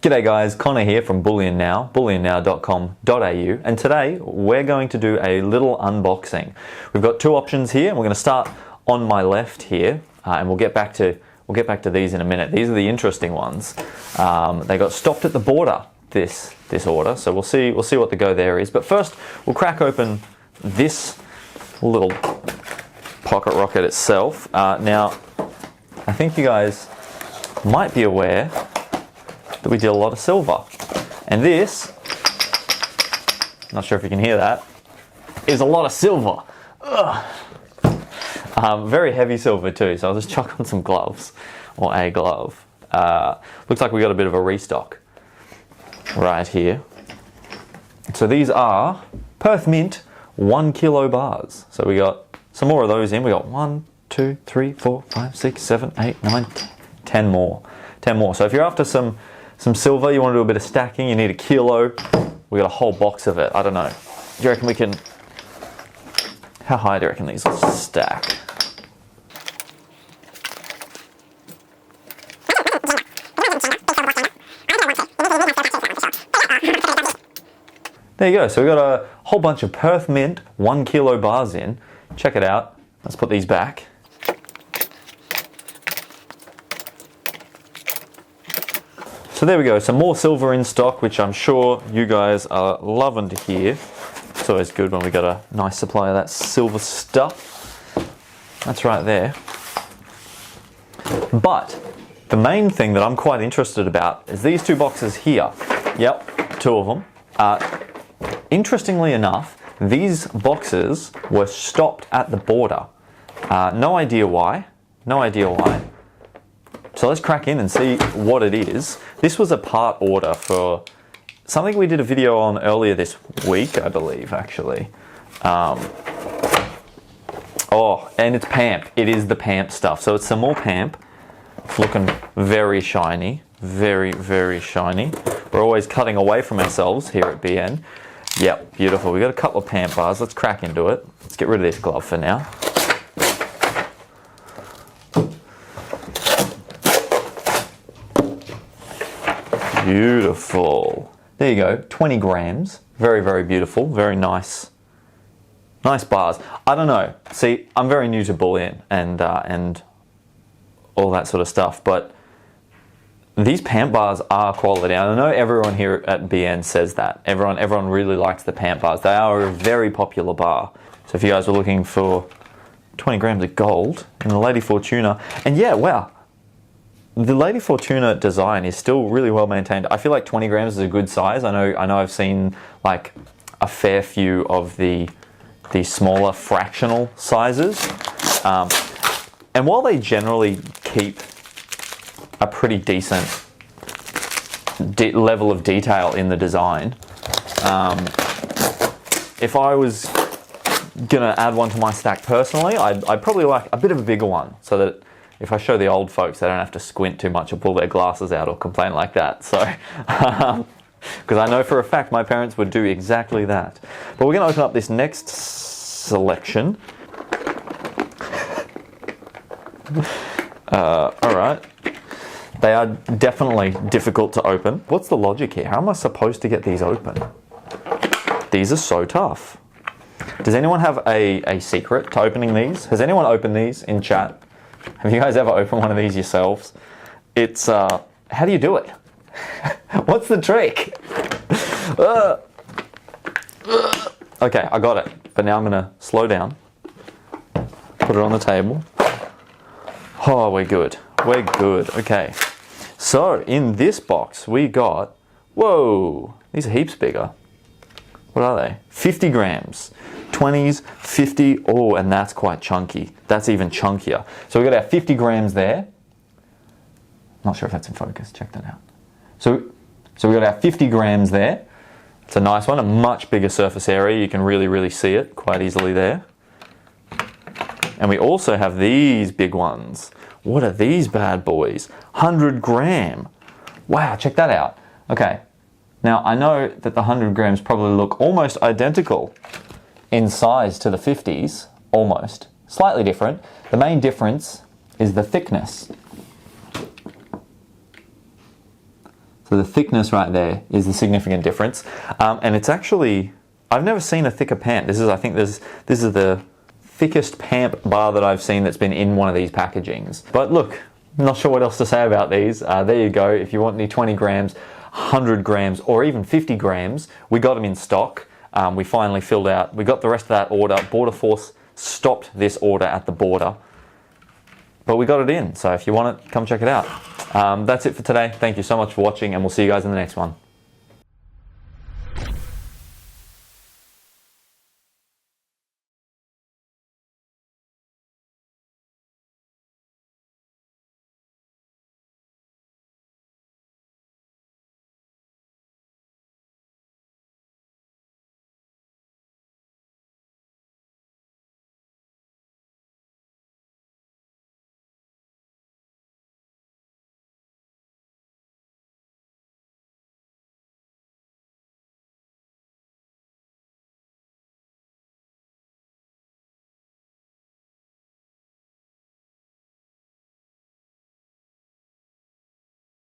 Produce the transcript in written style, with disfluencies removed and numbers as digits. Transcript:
G'day guys, Connor here from Bullion Now, bullionnow.com.au, and today we're going to do a little unboxing. We've got two options here, and we're going to start on my left here, and we'll get back to these in a minute. These are the interesting ones. They got stopped at the border this order, so we'll see what the go there is. But first, we'll crack open this little pocket rocket itself. Now, I think you guys might be aware that we deal a lot of silver. And this, not sure if you can hear that, is a lot of silver. Very heavy silver too, so I'll just chuck on some gloves, or a glove. Looks like we got a bit of a restock right here. So these are Perth Mint 1 kilo bars. So we got some more of those in. We got 1, 2, 3, 4, 5, 6, 7, 8, 9, 10 more. 10 more. So if you're after some silver, you want to do a bit of stacking, you need a kilo. We got a whole box of it. I don't know. Do you reckon we can... How high do you reckon these will stack? There you go. So we got a whole bunch of Perth Mint 1 kilo bars in. Check it out. Let's put these back. So there we go, some more silver in stock, which I'm sure you guys are loving to hear. It's always good when we got a nice supply of that silver stuff. That's right there. But the main thing that I'm quite interested about is these two boxes here. Yep, two of them. Interestingly enough, these boxes were stopped at the border. No idea why. No idea why. So let's crack in and see what it is. This was a part order for something we did a video on earlier this week, I believe, actually. Oh, and it's Pamp. It is the Pamp stuff. So it's some more Pamp. It's looking very shiny. Very, very shiny. We're always cutting away from ourselves here at BN. Yep, beautiful. We got a couple of Pamp bars. Let's crack into it. Let's get rid of this glove for now. Beautiful. There you go, 20 grams. Very, very beautiful. Very nice. Nice bars. I don't know. See, I'm very new to bullion and all that sort of stuff, but these Pamp bars are quality. And I know everyone here at BN says that. Everyone really likes the Pamp bars. They are a very popular bar. So if you guys were looking for 20 grams of gold in the Lady Fortuna, and yeah, wow. The Lady Fortuna design is still really well maintained. I feel like 20 grams is a good size. I know I've seen like a fair few of the smaller fractional sizes. And while they generally keep a pretty decent level of detail in the design, if I was gonna add one to my stack personally, I'd probably like a bit of a bigger one, so that if I show the old folks, they don't have to squint too much or pull their glasses out or complain like that. So, because I know for a fact my parents would do exactly that. But we're going to open up this next selection. All right. They are definitely difficult to open. What's the logic here? How am I supposed to get these open? These are so tough. Does anyone have a secret to opening these? Has anyone opened these in chat? Have you guys ever opened one of these yourselves? It's, how do you do it? What's the trick? Okay, I got it. But now I'm gonna slow down. Put it on the table. Oh, we're good. We're good. Okay. So, in this box, we got, whoa, these are heaps bigger. What are they? 50 grams. 20s, 50, oh, and that's quite chunky. That's even chunkier. So we got our 50 grams there. Not sure if that's in focus, check that out. So we got our 50 grams there. It's a nice one, a much bigger surface area. You can really see it quite easily there. And we also have these big ones. What are these bad boys? 100 gram. Wow, check that out. Okay, now I know that the 100 grams probably look almost identical in size to the 50s, almost. Slightly different. The main difference is the thickness. So the thickness right there is the significant difference. And it's actually, I've never seen a thicker Pamp. I think this is the thickest Pamp bar that I've seen that's been in one of these packagings. But look, not sure what else to say about these. There you go. If you want any 20 grams, 100 grams, or even 50 grams, we got them in stock. We finally filled out. We got the rest of that order. Border Force stopped this order at the border, but we got it in. So if you want it, come check it out. That's it for today. Thank you so much for watching, and we'll see you guys in the next one.